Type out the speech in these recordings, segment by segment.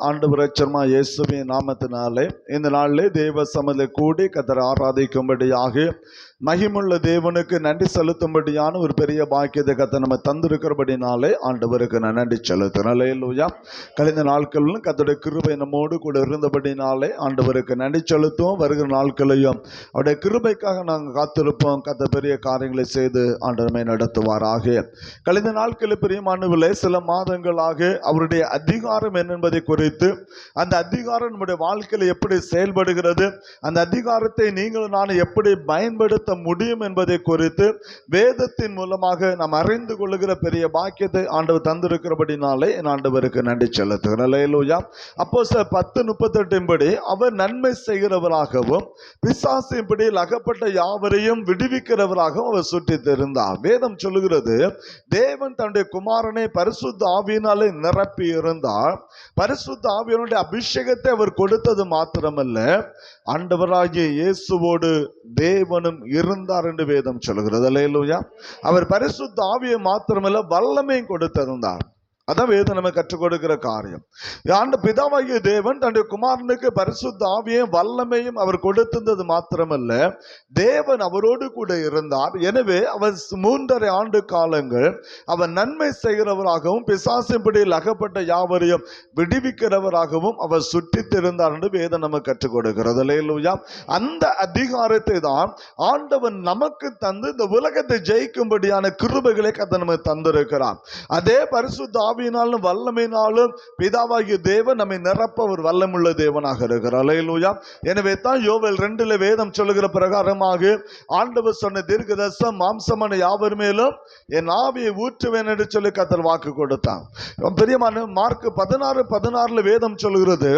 ஆண்டவர் ரட்சகருமா இயேசுவின் நாமத்தினாலே இந்த நாளிலே தேவ சமூகத்தில் கூடி கர்த்தரை ஆராதிக்கும்படியாக மகிமுள்ள தேவனுக்கு நன்றி செலுத்தும்படியான ஒரு பெரிய பாக்கியத்தை கர்த்தர் நம்ம தந்திருக்கிறபடினாலே ஆண்டவருக்கு நான் நன்றி செலுத்துகிறேன். அல்லேலூயா. கழிந்த நாட்களிலும் கர்த்தருடைய கிருபை நம்மோடு கூட இருந்தபடினாலே ஆண்டவருக்கு நன்றி செலுத்துவோம். வருகிற நாட்களையும் அவருடைய கிருபைக்காக நாங்கள் காத்திருப்போம். கர்த்தர் பெரிய காரியங்களை செய்து ஆண்டவரை நடத்துவாராக. கழிந்த நாட்களில் பிரியமானவர்களே, சில மாதங்களாக அவருடைய அதிகாரம் என்பதை குறித்து, அந்த அதிகாரம் நம்முடைய வாழ்க்கையில் எப்படி செயல்படுகிறது, அந்த அதிகாரத்தை நீங்கள் நான் எப்படி பயன்படுத்த முடியும் என்பதை குறித்து வேதத்தின் மூலமாக நாம் அறிந்து கொள்ளுகிற பெரிய பாக்கியத்தை ஆண்டவர் தந்திருக்கிறபடினாலே என் ஆண்டவருக்கு நன்றி செலுத்துகிறேன். அல்லேலூயா. அப்போஸ்தலர் 10:38 அவர் நன்மை செய்கிறவராகவும் பிசாசின் பிடியில் அகப்பட்ட யாவரையும் விடுவிக்கிறவராகவும் அவர் சுற்றித் இருந்தார். வேதம் சொல்லுகிறது, தேவன் தன்னுடைய குமாரனை பரிசுத்த ஆவியினாலே நிரப்பி இருந்தார். பரிசுத்த ஆவியினுடைய அபிஷேகத்தை அவர் கொடுத்தது மாத்திரமல்ல, ஆண்டவராகிய இயேசுவோடு தேவனும் இருந்தார் என்று வேதம் சொல்கிறது. அல்லேலூயா. அவர் பரிசுத்த ஆவியை மாத்திரமல்ல வல்லமையும் கொடுத்திருந்தார். அதான் வேதம் நம்ம கற்றுக் கொடுக்கிற காரியம். ஆண்டு பிதாவாகிய தேவன் தன்னுடைய குமாரனுக்கு பரிசுத்த ஆவியையும் வல்லமையும் அவர் கொடுத்திருந்தது மாத்திரமல்ல, தேவன் அவரோடு கூட இருந்தார். எனவே அவர் 3.5 ஆண்டு காலங்கள் அவர் நன்மை செய்கிறவராகவும் பிசாசின் பிடியில் அகப்பட்ட யாவரையும் விடுவிக்கிறவராகவும் அவர் சுற்றித் இருந்தார் என்று வேதம் நமக்கு கற்றுக் கொடுக்கிறது. அல்லேலூயா. அந்த அதிகாரத்தை தான் ஆண்டவன் நமக்கு தந்து இந்த உலகத்தை ஜெயிக்கும்படியான கிருபைகளை கர்த்தர் நமக்கு தந்திருக்கிறார். அதே பரிசுத்த ஆவியினாலும் வல்லமையினாலும் பிதாவாகிய தேவன் நம்மை நிரப்ப ஒரு வல்லமுள்ள தேவனாக இருக்கிறார். அல்லேலூயா. எனவே தான் யோவேல் 2 வேதம் சொல்லுகிற பிரகாரமாக ஆண்டவர் சொன்ன தீர்க்கதரிசனம், மாம்சமான யாவர் மேலும் என் ஆவியை ஊற்றுவேன் என்று சொல்லி கர்த்தர் வாக்கு கொடுத்தார். பிரியமான மார்க் 16:16 வேதம் சொல்லுகிறது,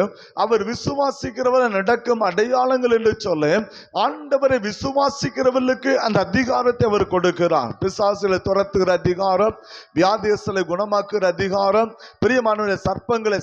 அவர் விசுவாசிக்கிறவர் நடக்கும் அடையாளங்கள் என்று சொல்ல ஆண்டவரை விசுவாசிக்கிறவர்களுக்கு அந்த அதிகாரத்தை அவர் கொடுக்கிறார். பிசாசுகளை துரத்துகிற அதிகாரம், வியாதிகளை குணமாக்குகிற அதிகாரம், பிரியமான சர்ப்பங்களை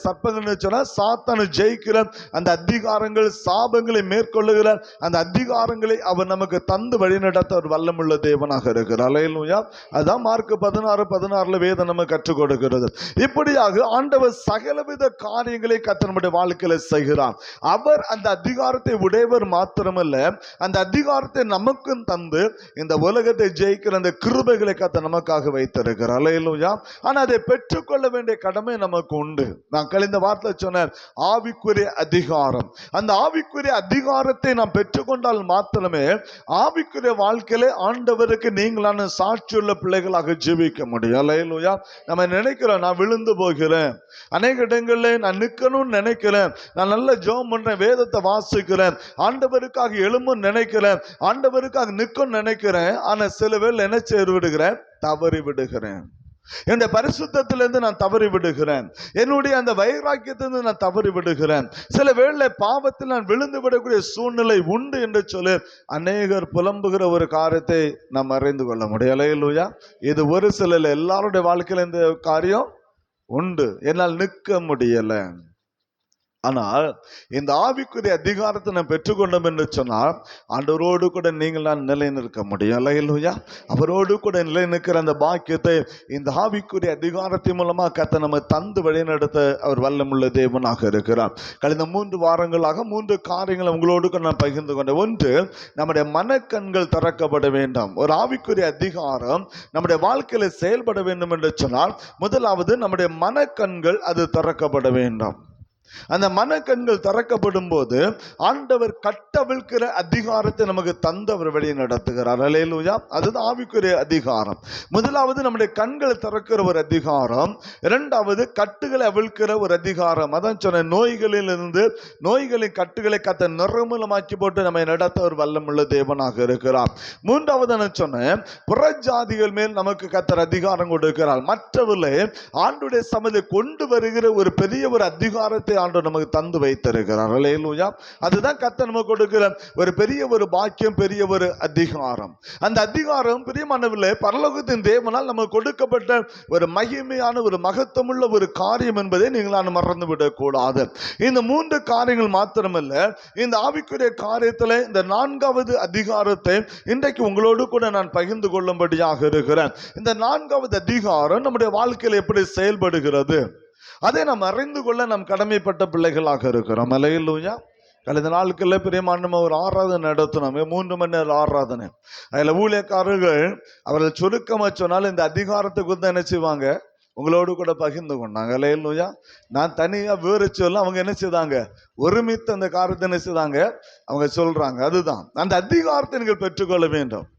சொன்ன சாத்தானை ஜெயிக்கிற அந்த அதிகாரங்கள், சாபங்களை மேற்கொள்ளுகிற அந்த அதிகாரங்களை அவர் நமக்கு தந்து வழிநடத்த ஒரு வல்லமுள்ள தேவனாக இருக்கிறார். அல்லேலூயா. அதான் மார்க் 16:16 வேதம் நமக்கு கற்றுக் கொடுக்கிறது. இப்படியாக ஆண்டவர் சகலவித காரியங்களை கர்த்தர் நம்முடைய வாழ்க்கையில செய்கிறார். அவர் அந்த அதிகாரத்தை உடையவர் மாத்திரமல்ல, அந்த அதிகாரத்தை நமக்கும் தந்து இந்த உலகத்தை ஜெயிக்கிற அந்த கிருபைகளை கர்த்தர் நமக்காக வைத்திருக்கிறார். அல்லேலூயா. ஆனா அதை பெற்றுக்கொள்ள வேண்டிய கடமை நமக்கு உண்டு. நான் கழிந்த வார்த்தையில் சொன்னேன், ஆவிக்குரிய அதிகாரம். அந்த ஆவிக்குரிய அதிகாரத்தை நாம் பெற்றுக்கொண்டால் மாத்திரமே ஆவிக்குரிய வாழ்க்கையில ஆண்டவருக்கு நீங்களான சாட்சியுள்ள பிள்ளைகளாக ஜீவிக்க முடியும். அல்லேலூயா. நம்ம நினைக்கிறோம், நான் விழுந்து போகிறேன், அநேக இடங்களில் நான் நிற்கணும்னு நினைக்கிறேன், நான் நல்ல ஜெபம் பண்றேன், வேதத்தை வாசிக்கிறேன், ஆண்டவருக்காக எழும்புன்னு நினைக்கிறேன், ஆண்டவருக்காக நிற்கணும்னு நினைக்கிறேன். ஆனா சில வேளை என்ன செய்து விடுகிறேன், தவறி விடுகிறேன். என்னுடைய பரிசுத்தத்திலிருந்து நான் தவறி விடுகிறேன், என்னுடைய அந்த வைராக்கியத்திலிருந்து நான் தவறி விடுகிறேன். சில வேளை பாவத்தில் நான் விழுந்து விடக்கூடிய சூழ்நிலை உண்டு என்று சொல்லி அநேகர் புலம்புகிற ஒரு காரியத்தை நாம் அறிந்து கொள்ள முடியும். அல்லேலூயா. இது ஒரு சிலர், எல்லாருடைய வாழ்க்கையில இந்த காரியம் உண்டு, என்னால் நிற்க முடியல. ஆனால் இந்த ஆவிக்குரிய அதிகாரத்தை நாம் பெற்றுக்கொண்டோம் என்று சொன்னால் ஆண்டவரோடு கூட நீங்கள் நான் நிலை நிற்க முடியும். அல்லேலூயா. அவரோடு கூட நிலை நிற்கிற அந்த பாக்கியத்தை இந்த ஆவிக்குரிய அதிகாரத்தின் மூலமாக கர்த்தர் நம்ம தந்து வழிநடத்த அவர் வல்லமுள்ள தேவனாக இருக்கிறார். கழிந்த 3 வாரங்களாக 3 காரியங்களை உங்களோடு கூட நான் பகிர்ந்து கொண்டேன். ஒன்று, நம்முடைய மனக்கண்கள் திறக்கப்பட வேண்டும். ஒரு ஆவிக்குரிய அதிகாரம் நம்முடைய வாழ்க்கையில செயல்பட வேண்டும் என்று சொன்னால் முதலாவது நம்முடைய மனக்கண்கள் அது திறக்கப்பட வேண்டும். அந்த மனக்கண்கள் திறக்கப்படும் போது ஆண்டவர் கட்டவிழ்க்கிற அதிகாரத்தை நமக்கு தந்தவர் வழி நடத்துகிறார். அல்லேலூயா. அதுதான் ஆவிக்குரிய அதிகாரம். முதலாவது நம்முடைய கண்களை திறக்கிற ஒரு அதிகாரம், இரண்டாவது கட்டுகளை அவிழ்க்கிற ஒரு அதிகாரம். அதான் சொன்ன, நோய்களிலிருந்து நோய்களின் கட்டுகளை கத்த நிர்மூலமாக்கி போட்டு நம்மை நடத்த ஒரு வல்லமுள்ள தேவனாக இருக்கிறார். மூன்றாவது நான் சொன்னேன், புறஜாதிகள் மேல் நமக்கு கத்தர் அதிகாரம் கொடுக்கிறார். மற்றவர்களை ஆண்டுடைய சமூகத்தை கொண்டு வருகிற ஒரு பெரிய ஒரு அதிகாரத்தை ஆண்டவர் நமக்கு தந்து வைத்திருக்கிறார். அல்லேலூயா. அதுதான் கர்த்தர் நமக்கு கொடுக்கிற ஒரு பெரிய ஒரு பாக்கியம், பெரிய ஒரு அதிகாரம். அந்த அதிகாரம் பிரியமானவர்களே, பரலோகத்தின் தேவனால் நமக்கு கொடுக்கப்பட்ட ஒரு மகிமையான ஒரு மகத்துவமுள்ள ஒரு காரியம் என்பதை நீங்கள் மறந்து விடக்கூடாது. இந்த 3 காரியங்கள் மாத்திரமல்ல, இந்த ஆவிக்குரிய காரியத்தில் இந்த 4வது அதிகாரத்தை இன்றைக்கு உங்களோடு கூட நான் பகிர்ந்து கொள்ளும்படியாக இருக்கிறேன். இந்த 4வது அதிகாரம் நம்முடைய வாழ்க்கையில் எப்படி செயல்படுகிறது, அதை நாம் அறிந்து கொள்ள நாம் கடமைப்பட்ட பிள்ளைகளாக இருக்கிறோம். அல்லேலூயா. கழிந்த நாட்களில் பிரியமான ஒரு ஆராதனை நடத்தினோம், 3 மணி நேரம் ஆராதனை. அதில் ஊழியக்காரர்கள் அவர்கள் சுருக்கமாக சொன்னால் இந்த அதிகாரத்துக்கு வந்து என்ன செய்வாங்க, உங்களோடு கூட பகிர்ந்து கொண்டாங்க. அல்லேலூயா. நான் தனியாக விவரிச்சு சொல்ல, அவங்க என்ன செய்தாங்க, ஒருமித்து அந்த காரியத்தை என்ன செய்தாங்க, அவங்க சொல்றாங்க. அதுதான் அந்த அதிகாரத்தை நீங்கள் பெற்றுக்கொள்ள வேண்டும்.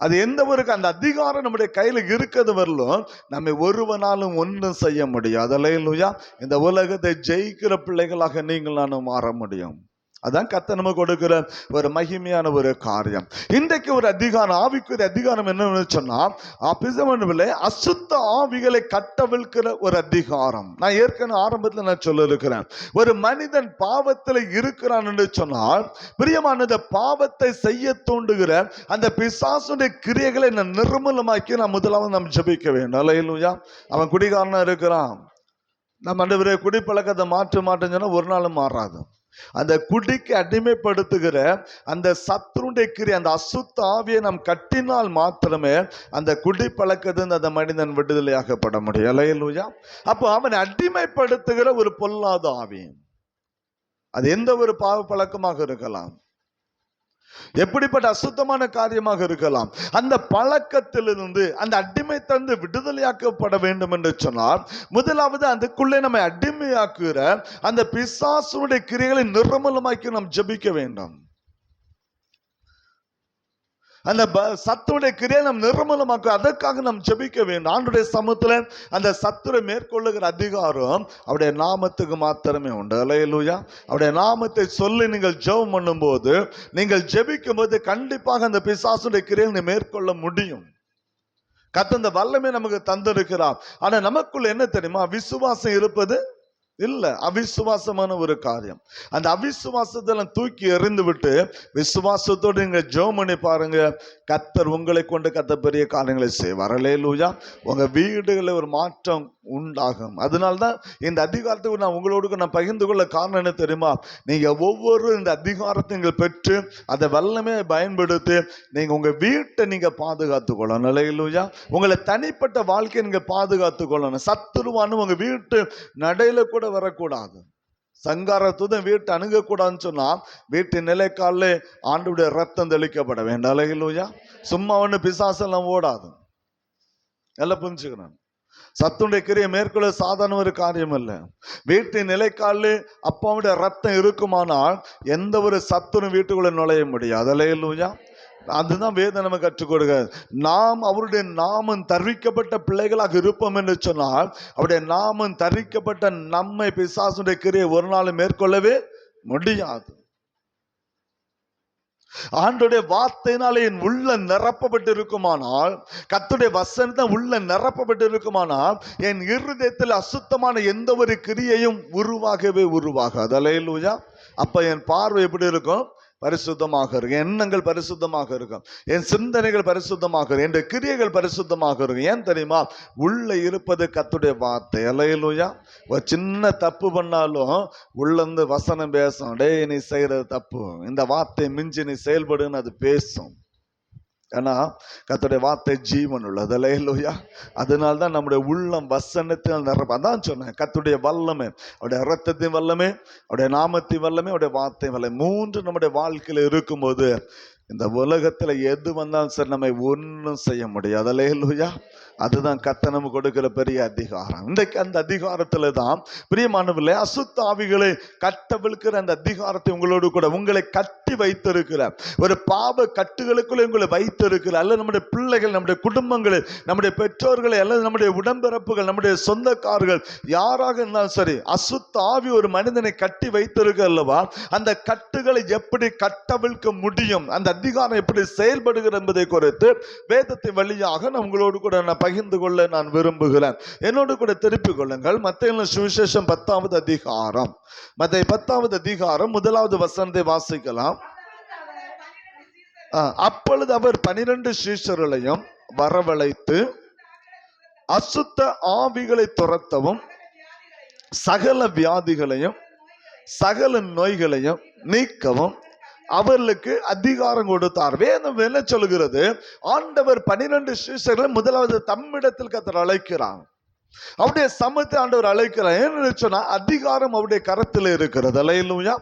அது எந்த ஒரு அந்த அதிகாரம் நம்முடைய கையில் இருக்கிறது வரலும் நம்மை ஒருவனாலும் ஒன்றும் செய்ய முடியாது. அல்லேலூயா. இந்த உலகத்தை ஜெயிக்கிற பிள்ளைகளாக நீங்கள் நானும் மாற முடியும். அதான் கர்த்தர் நமக்கு கொடுக்கிற ஒரு மகிமையான ஒரு காரியம். இன்றைக்கு ஒரு அதிகாரம், ஆவிக்குரிய அதிகாரம் என்னன்னு சொன்னா, அசுத்த ஆவிகளை கட்டவிழ்க்கிற ஒரு அதிகாரம். நான் ஏற்கனவே ஆரம்பத்தில் நான் சொல்ல இருக்கிறேன், ஒரு மனிதன் பாவத்தில் இருக்கிறான் என்று சொன்னால், பிரியமானது பாவத்தை செய்ய தூண்டுகிற அந்த பிசாசுடைய கிரியைகளை நான் நிர்மூலமாக்கி நான் முதலாவது நாம் ஜெபிக்க வேண்டும். அல்லேலூயா. அவன் குடிகாரனா இருக்கிறான், நம்ம ஆண்டவரே குடிப்பழக்கத்தை மாற்றேன்னு சொன்னா ஒரு நாளும் மாறாது. அந்த குடிக்கு அடிமைப்படுத்துகிற அந்த சத்துருடைய கிரியை, அந்த அசுத்த ஆவியை நாம் கட்டினால் மாத்திரமே அந்த குடி பழக்கத்திலிருந்து அந்த மனிதன் விடுதலையாகப்பட முடியும். அல்லேலூயா. அப்போ அவனை அடிமைப்படுத்துகிற ஒரு பொல்லாத ஆவி, அது எந்த ஒரு பாவ பழக்கமாக இருக்கலாம், எப்படிப்பட்ட அசுத்தமான காரியமாக இருக்கலாம், அந்த பழக்கத்திலிருந்து அந்த அடிமைத்தந்து விடுதலையாக்கப்பட வேண்டும் என்று சொன்னால், முதலாவது அதுக்குள்ளே நம்மை அடிமையாக்குகிற அந்த பிசாசுடைய கிரியைகளை நிர்மூலமாக்கி நாம் ஜெபிக்க வேண்டும். அந்த சத்துடைய கிரியை நாம் நிர்மூலமாக்க, அதற்காக நாம் ஜெபிக்க வேண்டும். ஆண்டுடைய சமூகத்தில் அந்த சத்துரை மேற்கொள்ளுகிற அதிகாரம் அவருடைய நாமத்துக்கு மாத்திரமே உண்டு. அல்லேலூயா. அவருடைய நாமத்தை சொல்லி நீங்கள் ஜெபம் பண்ணும் போது, நீங்கள் ஜெபிக்கும் போது கண்டிப்பாக அந்த பிசாசுடைய கிரியை மேற்கொள்ள முடியும். கர்த்தர் அந்த வல்லமை நமக்கு தந்திருக்கிறார். ஆனா நமக்குள்ள என்ன தெரியுமா, விசுவாசம் இருப்பது இல்ல, அவிசுவாசமான ஒரு காரியம். அந்த அவிசுவாசத்தை தூக்கி எறிந்து விட்டு விசுவாசத்தோடு நீங்க ஜெபம் பண்ணி பாருங்க, கர்த்தர் உங்களை கொண்டு கர்த்தர் பெரிய காரியங்களை செய்வார். அல்லேலூயா. உங்க வீடுகளில் ஒரு மாற்றம் உண்டாகும். அதனால்தான் இந்த அதிகாரத்தை நான் உங்களோடு நான் பகிர்ந்து கொள்ள காரணம் என்ன தெரியுமா, நீங்க ஒவ்வொரு இந்த அதிகாரத்தை நீங்கள் பெற்று அதை வல்லமே பயன்படுத்தி நீங்க உங்க வீட்டை நீங்க பாதுகாத்துக் கொள்ளணும். அல்லேலூயா. உங்களை தனிப்பட்ட வாழ்க்கையை நீங்க பாதுகாத்துக் கொள்ளணும். சத்துருவானு உங்க வீட்டு நடையில கூட வரக்கூடாது. சங்காரத்துடன் வீட்டை அணுகக்கூடாதுன்னு சொன்னா, வீட்டின் நிலைக்காலே ஆண்டவருடைய ரத்தம் தெளிக்கப்பட வேண்டும். அல்லேலூயா. சும்மா ஒண்ணு பிசாசெல்லாம் ஓடாது. எல்லாம் புரிஞ்சுக்கணும். சத்துடைய கிரியை மேற்கொள்ள சாதாரண ஒரு காரியம் அல்ல. வீட்டின் நிலைக்காலே அப்பாவுடைய ரத்தம் இருக்குமானால் எந்த ஒரு சத்துரும் வீட்டுக்குள்ள நுழைய முடியாது. அல்லேலூயா. அதுதான் வேதம் நமக்கு கற்றுக் கொடுக்கிறது. நாம் அவருடைய நாமம் தரிக்கப்பட்ட பிள்ளைகளாக இருப்போம் என்று சொன்னால், அவருடைய நாமம் தரிக்கப்பட்ட நம்மை பிசாசுடைய கிரியை ஒரு நாள் மேற்கொள்ளவே முடியாது. ஆண்டோடைய வார்த்தையினாலே என் உள்ள நிரப்பப்பட்டு இருக்குமானால், கர்த்தருடைய வசனத்தை உள்ள நிரப்பப்பட்டு இருக்குமானால், என் இருதயத்தில் அசுத்தமான எந்த ஒரு கிரியையும் உருவாகவே உருவாகாது. அல்லேலூயா. அப்ப என் பார்வை எப்படி இருக்கும், பரிசுத்தமாக இருக்கும். எண்ணங்கள் பரிசுத்தமாக இருக்கும். என் சிந்தனைகள் பரிசுத்தமாக இருக்கும். என் கிரியைகள் பரிசுத்தமாக இருக்கும். ஏன் தெரியுமா, உள்ள இருப்பது கர்த்தருடைய வார்த்தை. அல்லேலூயா. ஒரு சின்ன தப்பு பண்ணாலும் உள்ளந்து வசனம் பேசும், டே நீ செய்யறது தப்பு, இந்த வார்த்தை மிஞ்சி நீ செயல்படுன்னு அது பேசும். ஏன்னா கர்த்தருடைய வார்த்தை ஜீவன் உள்ளது. அல்லேலூயா. அதனால்தான் நம்முடைய உள்ளம் வசனத்தினால் நிரப்ப. அதான் சொன்னேன், கர்த்தருடைய வல்லமை, அவருடைய இரத்தத்தின் வல்லமை, அவருடைய நாமத்தின் வல்லமை, அவருடைய வார்த்தை வல்லமை, மூன்று நம்முடைய வாழ்க்கையில இருக்கும்போது இந்த உலகத்துல எது வந்தாலும் சரி நம்மை ஒன்றும் செய்ய முடியாது. அல்லேலூயா. அதுதான் கர்த்தர் நமக்கு கொடுக்கிற பெரிய அதிகாரம். இன்றைக்கு அந்த அதிகாரத்துல தான் பிரியமானவர்களே, அசுத்த ஆவிகளை கட்டவிழ்க்கிற அந்த அதிகாரத்தை உங்களோடு கூட உங்களை கட்டி வைத்திருக்கிற ஒரு பாவ கட்டுகளுக்குள்ள உங்களை வைத்திருக்கிற, அல்லது நம்முடைய பிள்ளைகள், நம்முடைய குடும்பங்களை, நம்முடைய பெற்றோர்களை, அல்லது நம்முடைய உடம்பிறப்புகள், நம்முடைய சொந்தக்காரர்கள் யாராக இருந்தாலும் சரி, அசுத்த ஆவி ஒரு மனிதனை கட்டி வைத்திருக்க அல்லவா, அந்த கட்டுகளை எப்படி கட்டவிழ்க்க முடியும், அந்த அதிகாரம் எப்படி செயல்படுகிறது என்பதை குறித்து வேதத்தின் வழியாக நான் உங்களோடு கூட நான் பகிர்ந்து கொள்ள நான் விரும்புகிறேன். என்னோடு கூட திருப்பிக் கொள்ளுங்கள். மத்தேயு சுவிசேஷம் 10வது அதிகாரம், மத்தேயு 10வது அதிகாரம் 1வது வசனத்தை வாசிக்கலாம். அப்பொழுது அவர் 12 சீஷர்களையும் வரவழைத்து அசுத்த ஆவிகளை துரத்தவும் சகல வியாதிகளையும் சகல நோய்களையும் நீக்கவும் அவர்களுக்கு அதிகாரம் கொடுத்தார். வேதம் என்ன சொல்கிறது, ஆண்டவர் 12 சீஷர்களை முதலாவது தம்மிடத்தில் கர்த்தர் அழைக்கிறார். அவருடைய சமத்தை ஆண்டவர் அழைக்கிறார். ஏன்னு சொன்னா அதிகாரம் அவருடைய கரத்தில் இருக்கிறது. அல்லேலூயா.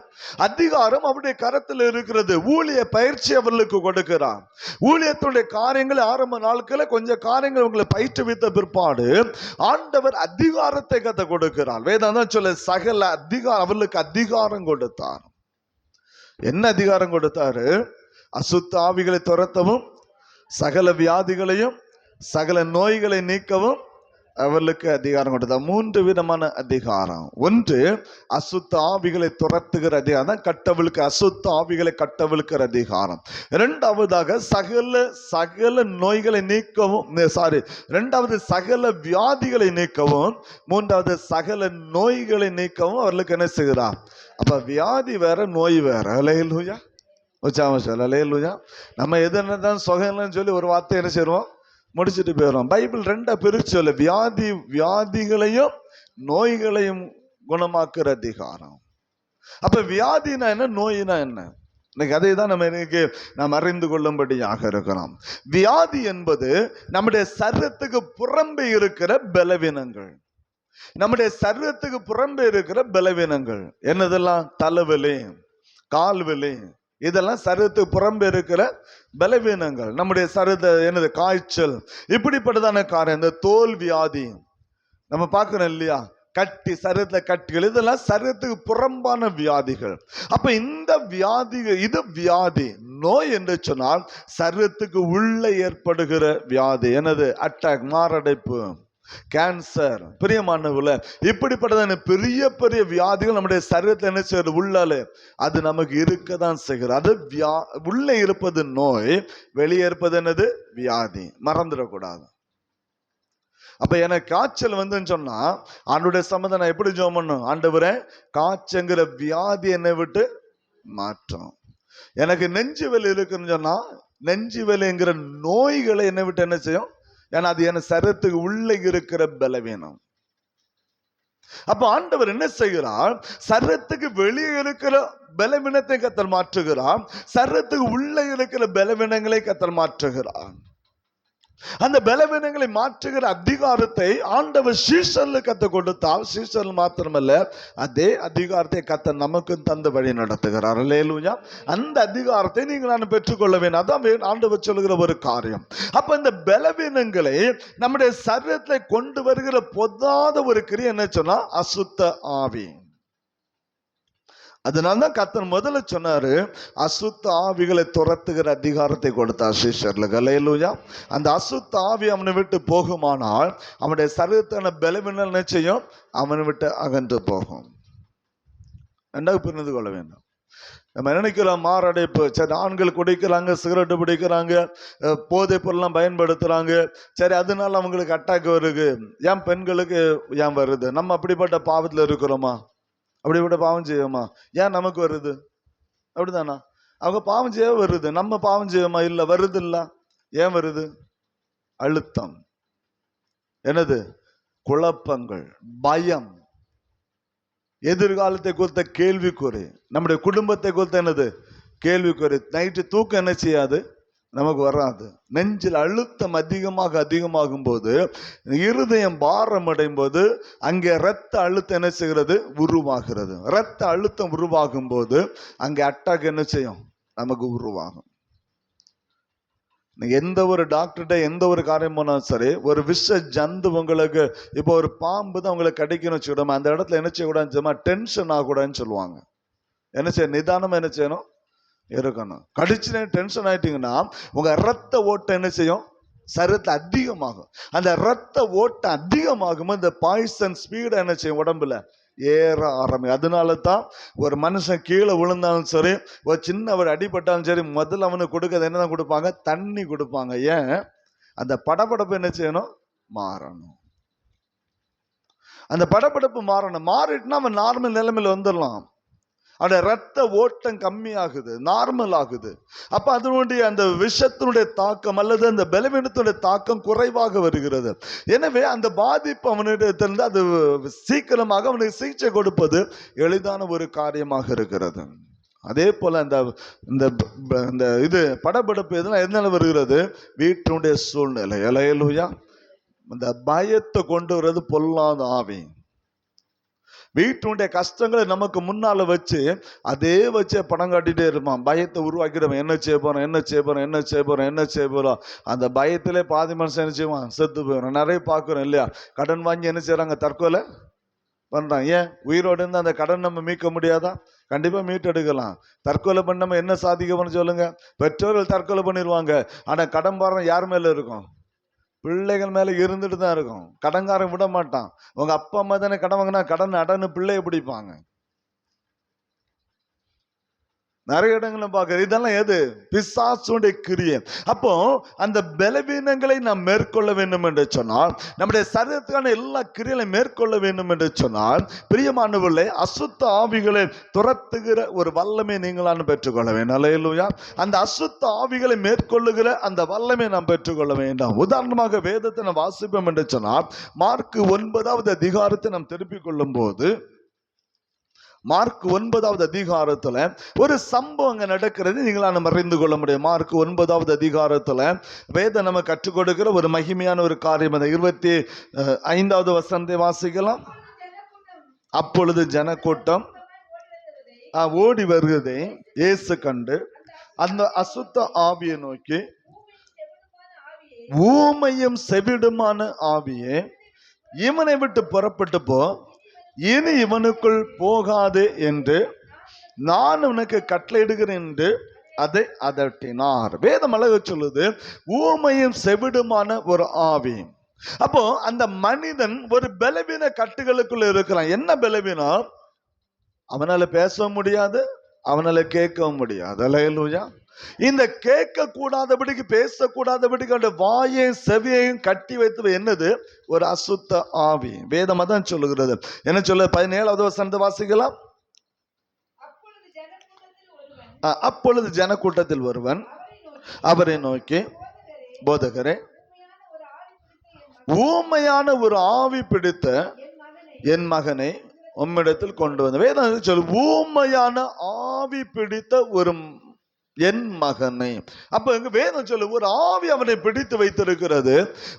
அதிகாரம் அவருடைய கரத்தில் இருக்கிறது. ஊழிய பயிற்சி அவர்களுக்கு கொடுக்கிறார். ஊழியத்துடைய காரியங்களை ஆரம்ப நாட்களில் கொஞ்சம் காரியங்கள் உங்களை பயிற்றுவித்த பிற்பாடு ஆண்டவர் அதிகாரத்தை கத்த கொடுக்கிறார். வேதம் தான் சொல்ல சகல அதிகாரம் அவர்களுக்கு அதிகாரம் கொடுத்தார். என்ன அதிகாரம் கொடுத்தாரு? அசுத்த ஆவிகளை துரத்தவும், சகல வியாதிகளையும் சகல நோய்களை நீக்கவும் அவர்களுக்கு அதிகாரம் கொடுத்தார். 3 விதமான அதிகாரம். ஒன்று, அசுத்த ஆவிகளை துரத்துகிற அதிகாரம், கட்டவிழுக்க அசுத்த ஆவிகளை கட்டவிழுக்கிற அதிகாரம். இரண்டாவதாக சகல நோய்களை நீக்கவும், இரண்டாவது சகல வியாதிகளை நீக்கவும், மூன்றாவது சகல நோய்களை நீக்கவும் அவர்களுக்கு என்ன செய்கிறார்? அப்ப வியாதி வேற, நோய் வேற. அல்லேலூயா. அல்லேலூயா. நம்ம எது என்னதான் சுகம்னு சொல்லி ஒரு வார்த்தை என்ன செய்வோம், முடிச்சுட்டு போயிடும். பைபிள் 2 பிரிச்சு சொல்ல, வியாதிகளையும் நோய்களையும் குணமாக்குற அதிகாரம். அப்ப வியாதினா என்ன, நோயினா என்ன? இன்னைக்கு அதை தான் நாம் அறிந்து கொள்ளும்படியாக இருக்கிறோம். வியாதி என்பது நம்முடைய சரீரத்துக்கு புறம்பே இருக்கிற பலவீனங்கள். நம்முடைய சரீரத்துக்கு புறம்பே இருக்கிற பலவீனங்கள் என்னதெல்லாம்? தலைவலி, கால்வலி, இதெல்லாம் சரீரத்துக்கு புறம்பே இருக்கிற பலவீனங்கள். நம்முடைய சரீரத்தை என்னது? காய்ச்சல், இப்படிப்பட்டதான காரியம். இந்த தோல் வியாதி நம்ம பார்க்கிறோம் இல்லையா? கட்டி, சரீரத்துல கட்டிகள், இதெல்லாம் சரீரத்துக்கு புறம்பான வியாதிகள். அப்ப இந்த வியாதிகள், இது வியாதி. நோய் என்று சொன்னால் சரீரத்துக்கு உள்ள ஏற்படுகிற வியாதி. என்னது? அட்டாக், மாரடைப்பு, கேன்சர். பிரியமானவர்களே, இப்படிப்பட்டதான பெரிய பெரிய வியாதிகள் நம்முடைய சரீரத்தில் என்ன செய்யறது? உள்ளாலே அது நமக்கு இருக்கதான் செய்கிறது. அது உள்ளே இருப்பது நோய், வெளியே இருப்பது என்னது? வியாதி. மறந்துடக்கூடாது. அப்ப எனக்கு காய்ச்சல் வந்துன்னு சொன்னா ஆண்டவருடைய சம்மதம் நான் எப்படி ஜெபம் பண்ணும்? ஆண்டவரே, காய்ச்சங்கிற வியாதி என்னை விட்டு மாற்றும். எனக்கு நெஞ்சு வலி இருக்குன்னு சொன்னா நெஞ்சு வலிங்கிற நோய்களை என்னை விட்டு என்ன செய்யும்? ஏன்னா அது என் சரீரத்துக்கு உள்ளே இருக்கிற பலவீனம். அப்ப ஆண்டவர் என்ன செய்கிறார்? சரீரத்துக்கு வெளியே இருக்கிற பலவீனத்தை கத்தர் மாற்றுகிறார். சரீரத்துக்கு உள்ளே இருக்கிற பலவீனங்களை கத்தர் மாற்றுகிறார். அந்த பலவீனங்களை மாற்றுகிற அதிகாரத்தை ஆண்டவர் சீஷர்களுக்கு கத்த கொடுத்தால், சீஷர்கள் மாத்திரமல்ல, அதே அதிகாரத்தை கத்த நமக்கு தந்து வழி நடத்துகிறார். அல்லேலூயா. அந்த அதிகாரத்தை நீங்கள் நான் பெற்றுக்கொள்ள வேண்டும். அதான் ஆண்டவர் சொல்லுகிற ஒரு காரியம். அப்ப இந்த பலவீனங்களை நம்முடைய சரீரத்தை கொண்டு வருகிற பொதாத ஒரு கிரியை என்ன சொன்னா? அசுத்த ஆவி. அதனால்தான் கர்த்தர் முதல்ல சொன்னாரு, அசுத்த ஆவிகளை துரத்துகிற அதிகாரத்தை கொடுத்தார் சீஷர்களுக்கு. அல்லேலூயா. அந்த அசுத்த ஆவி அவனை விட்டு போகுமானால் அவனுடைய சரீரத்தான பலவீனம் நிச்சயம் அவனை விட்டு அகன்று போகும். ரெண்டாவது புரிந்து கொள்ள வேண்டும். நம்ம நினைக்கிறோம் மாரடைப்பு, சரி ஆண்கள் குடிக்கிறாங்க, சிகரெட்டு பிடிக்கிறாங்க, போதை பொருள்லாம் பயன்படுத்துறாங்க, சரி அதனால அவங்களுக்கு அட்டாக் வருது. ஏன் பெண்களுக்கு ஏன் வருது? நம்ம அப்படிப்பட்ட பாவத்தில் இருக்கிறோமா? அப்படிப்பட்ட பாவம் செய்வோமா? ஏன் நமக்கு வருது? அப்படிதானா? அவங்க பாவம் செய்ய வருது, நம்ம பாவம் செய்வோமா? இல்ல, வருது இல்ல. ஏன் வருது? அழுத்தம், என்னது? குழப்பங்கள், பயம், எதிர்காலத்தை குறித்த கேள்விக்குறி, நம்முடைய குடும்பத்தை குறித்த என்னது? கேள்விக்குறி. நைட்டு தூக்கம் என்ன செய்யாது? நமக்கு வராது. நெஞ்சில் அழுத்தம் அதிகமாகும் போது, இருதயம் பாரம் அடையும் போது அங்கே இரத்த அழுத்தம் என்ன செய்கிறது? உருவாகிறது. இரத்த அழுத்தம் உருவாகும் போது அங்கே அட்டாக் என்ன செய்யும்? நமக்கு உருவாகும். எந்த ஒரு டாக்டர்கிட்ட எந்த ஒரு காரியம் போனாலும் சரி, ஒரு விஷ ஜந்து உங்களுக்கு, இப்போ ஒரு பாம்பு தான் உங்களுக்கு கிடைக்கணும்னு வச்சுக்கிட்டோம், அந்த இடத்துல என்ன செய்யக்கூடாதுன்னு டென்ஷன் ஆகக்கூடாதுன்னு சொல்லுவாங்க. என்ன செய்ய? நிதானமா என்ன செய்யணும்? இருக்கணும். கடிச்சு டென்ஷன் ஆயிட்டீங்கன்னா உங்க ரத்த ஓட்டம் என்ன செய்யும்? சரீரத்துல அதிகமாகும். அந்த ரத்த ஓட்டம் அதிகமாகும், இந்த பாய்சன் ஸ்பீட் என்ன செய்யும்? உடம்புல ஏற ஆரம்பிக்கும். அதனால தான் ஒரு மனுஷன் கீழே விழுந்தாலும் சரி, ஒரு சின்ன ஒரு அடிபட்டாலும் சரி, முதல்ல அவனுக்கு கொடுக்கறது என்னதான் கொடுப்பாங்க? தண்ணி கொடுப்பாங்க. ஏன்? அந்த படபடப்பு என்ன செய்யணும்? மாறணும். அந்த படபடப்பு மாறணும். மாறிட்டுனா அவன் நார்மல் நிலைமையில வந்துடலாம். அவனுடைய ரத்த ஓட்டம் கம்மியாகுது, நார்மல் ஆகுது. அப்ப அதனுடைய அந்த விஷத்தினுடைய தாக்கம் அல்லது அந்த பலவீனத்துடைய தாக்கம் குறைவாக வருகிறது. எனவே அந்த பாதிப்பு அவனிடத்திலிருந்து அது சீக்கிரமாக அவனுக்கு சிகிச்சை கொடுப்பது எளிதான ஒரு காரியமாக இருக்கிறது. அதே போல இந்த இது படபடப்பு எதனால வருகிறது? வீட்டினுடைய சூழ்நிலை. அல்லேலூயா. இந்த பயத்தை கொண்டு வர்றது பொல்லாத ஆவி. வீட்டுடைய கஷ்டங்களை நமக்கு முன்னால வச்சு அதே வச்சு படம் காட்டிட்டே இருப்பான். பயத்தை உருவாக்கிடுவான். என்ன செய்ய போறோம், என்ன செய்ய போறோம், என்ன செய்ய போறோம், என்ன செய்ய போறோம். அந்த பயத்திலே பாதி மனுஷன் என்ன செய்வான், செத்து போயிடும். நிறைய பார்க்கிறோம் இல்லையா? கடன் வாங்கி என்ன செய்யறாங்க, தற்கொலை பண்றான். ஏன்? உயிரோடு இருந்து அந்த கடன் நம்ம மீட்க முடியாதா? கண்டிப்பா மீட்டெடுக்கலாம். தற்கொலை பண்ண என்ன சாதிக்கணும்னு சொல்லுங்க. பெற்றோர்கள் தற்கொலை பண்ணிடுவாங்க. ஆனா கடன் பாரம் யார் மேல இருக்கும்? பிள்ளைகள் மேல இருந்துட்டு தான் இருக்கும். கடன்காரன் விட மாட்டான். உங்க அப்பா அம்மா தானே கடன் வாங்கினா கடன் அடன்னு பிள்ளைய பிடிப்பாங்க. நிறைய இடங்களும் பார்க்க. இதெல்லாம் எது? பிசாசுடைய கிரியை. அப்போ அந்த பலவீனங்களை நாம் மேற்கொள்ள வேண்டும் என்று சொன்னால், நம்முடைய சரீரத்துக்கான எல்லா கிரியைகளையும் மேற்கொள்ள வேண்டும் என்று சொன்னால், பிரியமானவர்களே, அசுத்த ஆவிகளை துரத்துகிற ஒரு வல்லமை நீங்களான பெற்றுக்கொள்ள வேண்டும். அல்லேலூயா. அந்த அசுத்த ஆவிகளை மேற்கொள்ளுகிற அந்த வல்லமை நாம் பெற்றுக்கொள்ள வேண்டும். உதாரணமாக வேதத்தை நாம் வாசிப்போம் என்று சொன்னால், மார்க் 9வது அதிகாரத்தை நாம் திருப்பிக் கொள்ளும் போது, மார்க் 9வது அதிகாரத்துல ஒரு சம்பவம் அங்க நடக்கிறது நீங்களா நம்ம அறிந்து கொள்ள முடியும். மார்க் 9வது அதிகாரத்துல வேதம் நம்ம கற்றுக் கொடுக்கிற ஒரு மகிமையான ஒரு காரியம். 25வது வசனத்தை வாசிக்கலாம். அப்பொழுது ஜனக்கூட்டம் ஓடி வருகிறதை இயேசு கண்டு அந்த அசுத்த ஆவியை நோக்கி, ஊமையும் செவிடுமான ஆவியே, இவனை விட்டு புறப்பட்டு போ, இனி இவனுக்குள் போகாது என்று நான் உனக்கு கட்டளையிடுகிறேன் என்று அதை அதட்டினார். வேதம் அழகு சொல்லுது, ஊமையும் செவிடுமான ஒரு ஆவி. அப்போ அந்த மனிதன் ஒரு பலவீன கட்டுகளுக்குள்ள இருக்கிறான். என்ன பலவீனம்? அவனால பேச முடியாது, அவனால கேட்கவும் முடியாது. அல்லேலூயா. இந்த கேட்க கூடாதபடிக்கு, பேசக்கூடாதபடிக்கு அந்த வாயையும் செவியையும் கட்டி வைத்தது என்னது? ஒரு அசுத்த ஆவி. வேதம் அதான் சொல்லுகிறது. என்ன சொல்ல? 17வது வசனத்தை வாசிக்கலாம். அப்பொழுது ஜனக்கூட்டத்தில் ஒருவன் அவரை நோக்கி, போதகரே, ஊமையான ஒரு ஆவி பிடித்த என் மகனை உம்மிடத்தில் கொண்டு வந்த. வேதம் சொல்லு, ஊமையான ஆவி பிடித்த ஒரு என் மகனை. அப்ப இங்க வேதம் சொல்லு, ஒரு ஆவி அவனை பிடித்து வைத்திருக்கிறது.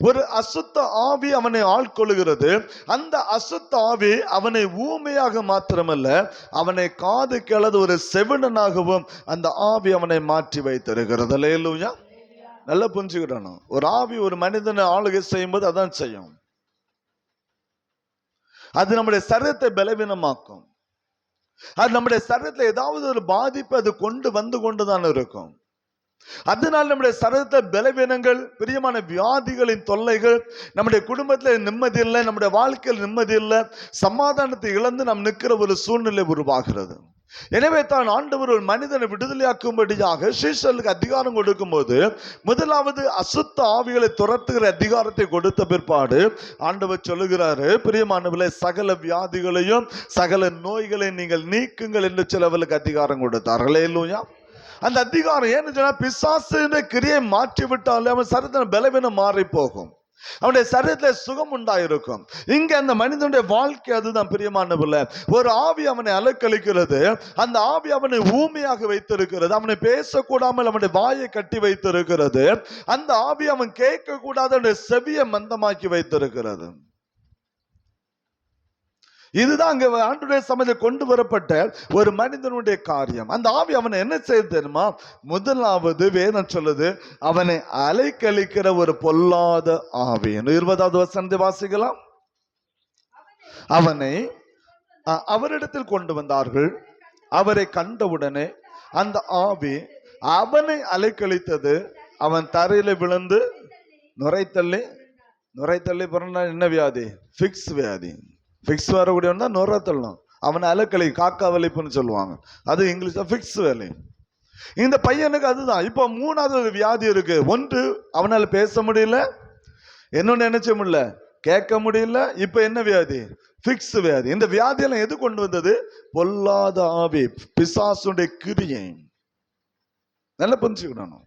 ஒரு அசுத்த ஆவி அவனை ஆட்கொள்கிறது. அந்த அசுத்த ஆவி அவனை ஊமையாக மாத்திரமல்ல, அவனை காது கேளாத ஒரு செவிடனாகவும் அந்த ஆவி அவனை மாற்றி வைத்திருக்கிறது. அல்லேலூயா. நல்லா புரிஞ்சுக்கிடணும். ஒரு ஆவி ஒரு மனிதனை ஆளுகை செய்யும் போது அதான் செய்யும். அது நம்முடைய சரீரத்தை பலவீனமாக்கும். அது நம்முடைய சரீரத்தில் ஏதாவது ஒரு பாதிப்பு அது கொண்டு வந்து கொண்டுதான் இருக்கும். அதனால் நம்முடைய சரீரத்தை பலவீனங்கள், பிரியமான வியாதிகளின் தொல்லைகள், நம்முடைய குடும்பத்தில் நிம்மதி இல்லை, நம்முடைய வாழ்க்கையில் நிம்மதி இல்லை, சமாதானத்தை இழந்து நாம் நிற்கிற ஒரு சூழ்நிலை உருவாகிறது. எனவே தான் ஆண்டவர் ஒரு மனிதனை விடுதலையாக்கும்படியாக சீஷர்களுக்கு அதிகாரம் கொடுக்கும் போது, முதலாவது அசுத்த ஆவிகளை துரத்துகிற அதிகாரத்தை கொடுத்த பிற்பாடு ஆண்டவர் சொல்லுகிறாரு, பிரியமானவர்களே, சகல வியாதிகளையும் சகல நோய்களையும் நீங்கள் நீக்குங்கள் என்று சிலவர்களுக்கு அதிகாரம் கொடுத்தார். அல்லேலூயா. அந்த அதிகாரம் ஏன்னு சொன்னா, பிசாசின் கிரியை மாற்றி விட்டாலே அவன் சரீரத்தின் பலவீனம் மாறி போகும், அவனுடைய சரீரத்தில் சுகம் உண்டாயிருக்கும். இங்க அந்த மனிதனுடைய வாழ்க்கை அதுதான். பிரியமானவர்களே, ஒரு ஆவி அவனை அலக்களிக்கிறது. அந்த ஆவி அவனை ஊமையாக வைத்திருக்கிறது. அவனை பேசக்கூடாமல் அவனுடைய வாயை கட்டி வைத்திருக்கிறது. அந்த ஆவி அவன் கேட்க கூடாத செவியை மந்தமாக்கி வைத்திருக்கிறது. இதுதான் அங்க ஆண்டவருடைய சமூகத்தில் கொண்டு வரப்பட்ட ஒரு மனிதனுடைய காரியம். அந்த ஆவி அவனை என்ன செய்து தெரியுமா? முதலாவது வேதம் சொல்லுது, அவனை அலைக்கழிக்கிற ஒரு பொல்லாத ஆவி. 20வது வசனத்தை வாசிக்கலாம். அவனை அவரிடத்தில் கொண்டு வந்தார்கள். அவரை கண்டவுடனே அந்த ஆவி அவனை அலைக்கழித்தது. அவன் தரையில விழுந்து நுரைத்தள்ளி பிறந்தா என்ன வியாதி? ஃபிக்ஸ் வியாதி. ஃபிக்ஸ் வரக்கூடிய நுர தள்ளணும். அவனை அலக்கலை, காக்கா வலிப்புன்னு சொல்லுவாங்க. அது இங்கிலீஷ்ல ஃபிக்ஸ் வேலை. இந்த பையனுக்கு அதுதான். இப்போ 3வது வியாதி இருக்கு. ஒன்று, அவனால் பேச முடியல, இன்னொன்னு நினைச்ச முடியல, கேட்க முடியல. இப்ப என்ன வியாதி? ஃபிக்ஸ் வியாதி. இந்த வியாதியெல்லாம் எது கொண்டு வந்தது? பொல்லாத ஆவி, பிசாசுடைய கிரியை. நல்லா புரிஞ்சுக்கணும்.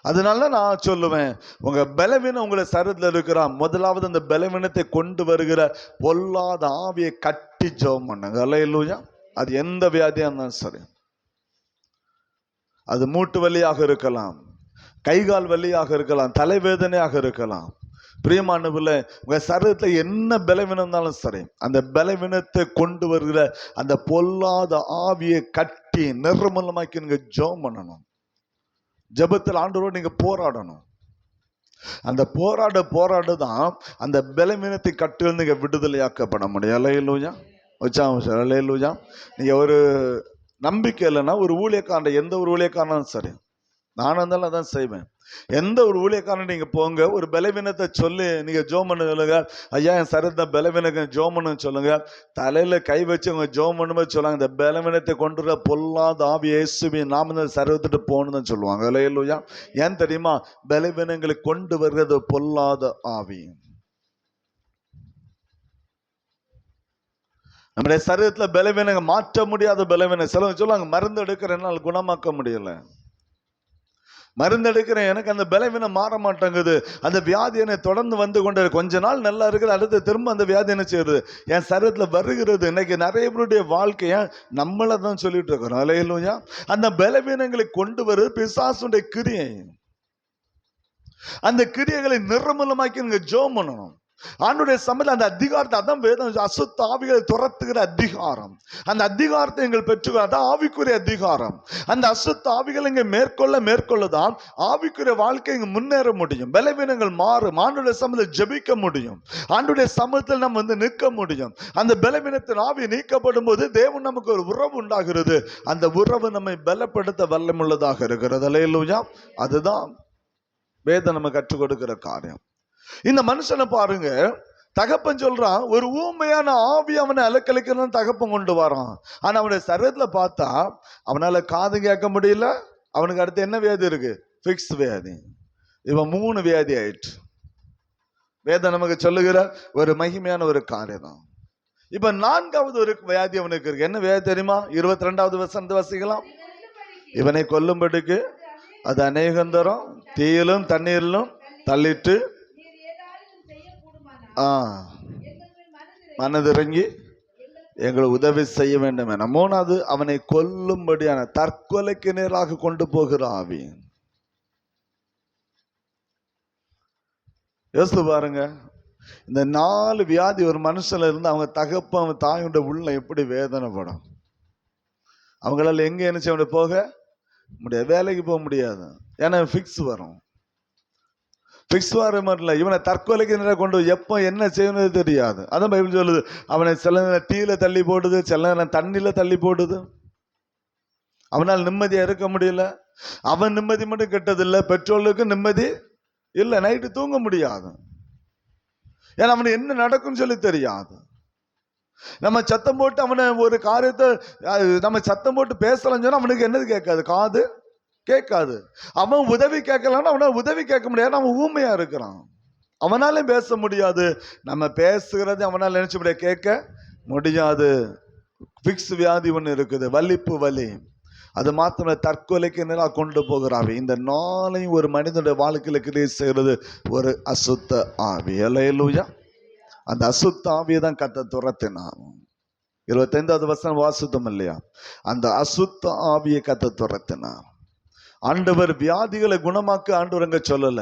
அதனால நான் சொல்லுவேன், உங்க பலவீனம் உங்களை சரீரத்தில் இருக்கிறான். முதலாவது அந்த பலவீனத்தை கொண்டு வருகிற பொல்லாத ஆவியை கட்டி ஜெபம் பண்ணுங்க. அல்லேலூயா. அது எந்த வியாதியா இருந்தாலும் சரி, அது மூட்டு வலியாக இருக்கலாம், கைகால் வலியாக இருக்கலாம், தலைவேதனையாக இருக்கலாம், பிரியமானவர்களே, உங்க சரீரத்துல என்ன பலவீனம் இருந்தாலும் சரி, அந்த பலவீனத்தை கொண்டு வருகிற அந்த பொல்லாத ஆவியை கட்டி நிர்மூலமாக்கி நீங்க ஜெபம் பண்ணணும். ஜெபத்தில் ஆண்டவரோடு நீங்க போராடணும். அந்த போராடுதான் அந்த பலவீனத்தை கட்டில் நீங்க விடுதலையாக்கப்பட முடியும். அல்லேலூயா. அல்லேலூயா. நீங்க ஒரு நம்பிக்கை இல்லைன்னா ஒரு ஊழியக்காரன், எந்த ஒரு ஊழியக்காரனும் சரி, நானும் இருந்தாலும் அதான் செய்வேன். எந்த ஒரு ஊழியக்காரன் நீங்க போங்க, ஒரு பலவீனத்தை சொல்லி நீங்க ஜெபம் பண்ண சொல்லுங்க. ஐயா என் சரீரத்தை பலவீனத்தை ஜெபம் பண்ணு சொல்லுங்க. தலையில கை வச்சு அவங்க ஜெபம் பண்ணும்போது சொல்லுவாங்க, இந்த பலவீனத்தை கொண்டு பொல்லாத ஆவி இயேசுவின் நாமத்தில் சரீரத்துட்டு போகணும்னு சொல்லுவாங்க. அல்லேலூயா. ஏன் தெரியுமா? பலவீனங்களை கொண்டு வருகிறது பொல்லாத ஆவி. நம்முடைய சரீரத்துல பலவீனங்க மாற்ற முடியாத பலவீனம். சிலவங்க சொல்லுவாங்க, மருந்து எடுக்கிறேன்னா குணமாக்க முடியல. மருந்து எடுக்கிறேன், எனக்கு அந்த பலவீனம் மாற மாட்டேங்குது, அந்த வியாதி என்னை தொடர்ந்து வந்து கொண்டு கொஞ்ச நாள் நல்லா இருக்குது, அடுத்து திரும்ப அந்த வியாதி என்ன செய்யுது, என் சரீரத்துல வருகிறது. இன்னைக்கு நிறைய பேருடைய வாழ்க்கைய நம்மள தான் சொல்லிட்டு இருக்கிறோம். அல்லேலூயா. அந்த பலவீனங்களை கொண்டு வருது பிசாசுடைய கிரியை. அந்த கிரியைகளை நிர்மூலமாக்கி நீங்க ஜெபம் பண்ணணும். ஆண்டவருடைய சமயத்தில் அந்த அதிகாரத்தை, அதான் வேதம், அசுத்த ஆவிகளை துரத்துகிற அதிகாரம். அந்த அதிகாரத்தை எங்கள் பெற்றுக்கொள்ள, அதான் ஆவிக்குரிய அதிகாரம். அந்த அசுத்த ஆவிகளை இங்க மேற்கொள்ளதான் ஆவிக்குரிய வாழ்க்கை இங்க முன்னேற முடியும். பலவீனங்கள் மாறும். ஆண்டவருடைய சமயத்தில் ஜெபிக்க முடியும். ஆண்டவருடைய சமயத்தில் நம்ம நிற்க முடியும். அந்த பலவீனத்தின் ஆவி நீக்கப்படும் போது தேவன் நமக்கு ஒரு உறவு உண்டாகிறது. அந்த உறவு நம்மை பலப்படுத்த வல்லமுள்ளதாக இருக்கிறது. அல்லேலூயா. அதுதான் வேதம் நம்ம கற்றுக் கொடுக்கிற காரியம். இந்த மனுஷனை பாருங்க, தகப்பன் சொல்றான், ஒரு ஊமையான ஆவி அவனை அலக்கழிக்கணும்னு தகப்பன் கொண்டு வரான். ஆனா அவனுடைய சரீரத்துல பார்த்தா அவனால காது கேட்க முடியல. அவனுக்கு அடுத்து என்ன வியாதி இருக்கு? பிக்ஸ் வியாதி. இவன் 3 வியாதி ஆயிடுச்சு. வேதம் நமக்கு சொல்லுகிற ஒரு மகிமையான ஒரு காரியம் தான். இப்ப 4வது ஒரு வியாதி அவனுக்கு இருக்கு. என்ன வியாதி தெரியுமா? 22வது வசனத்தை வாசிக்கலாம். இவனை கொல்லும்படிக்கு அது அநேகந்தரம் தீயிலும் தண்ணீரிலும் தள்ளிட்டு மனதிறங்கி எங்களை உதவி செய்ய வேண்டும் என. 3வது, அவனை கொல்லும்படியான தற்கொலைக்கு நேராக கொண்டு போகிற ஆவி. யோசித்து பாருங்க, இந்த 4 வியாதி ஒரு மனுஷன்ல இருந்து அவங்க தகப்பன் தாயுடைய உள்ள எப்படி வேதனைப்படும். அவங்களால எங்க என்ன செய்ய போக முடியாது, வேலைக்கு போக முடியாது. ஏன்னா ஃபிக்ஸ் வரும். பிக்ஸ் வர மாதிரி இல்லை, இவனை தற்கொலைக்கு நேரம் கொண்டு எப்போ என்ன செய்யணும் தெரியாது. அதான் பைபிள் சொல்லுது, அவனை சில நேரம் தீயில தள்ளி போடுது, சில நேரம் தண்ணியில தள்ளி போடுது. அவனால் நிம்மதியா இருக்க முடியல. அவன் நிம்மதி மட்டும் கெட்டதில்லை, பெட்ரோலுக்கு நிம்மதி இல்லை, நைட்டு தூங்க முடியாது. ஏன்னா அவனுக்கு என்ன நடக்கும்னு சொல்லி தெரியாது. நம்ம சத்தம் போட்டு அவனை ஒரு காரியத்தை நம்ம சத்தம் போட்டு பேசலாம்னு சொன்னா அவனுக்கு என்னது கேட்காது, காது கேட்காது. அவன் உதவி கேட்கலான்னு அவனால உதவி கேட்க முடியாது. அவன் ஊமையா இருக்கிறான், அவனாலும் பேச முடியாது. நம்ம பேசுகிறது அவனால் நினைச்சு முடியாது, கேட்க முடியாது. பிக்ஸ் வியாதி ஒன்று இருக்குது, வலிப்பு வலி. அது மாத்திரம் தற்கொலைக்கு நேராக கொண்டு போகிறாவே. இந்த 4ஐயும் ஒரு மனிதனுடைய வாழ்க்கையில கிரியை செய்கிறது ஒரு அசுத்த ஆவி. அல்லேலூயா. அந்த அசுத்த ஆவியை தான் கத்த துரத்தினான். 25வது வசனம் வாசித்தோம் இல்லையா? அந்த அசுத்த ஆவியை கத்த துரத்தினான். ஆண்டவர் வியாதிகளை குணமாக்க ஆண்டவர் அங்க சொல்லல.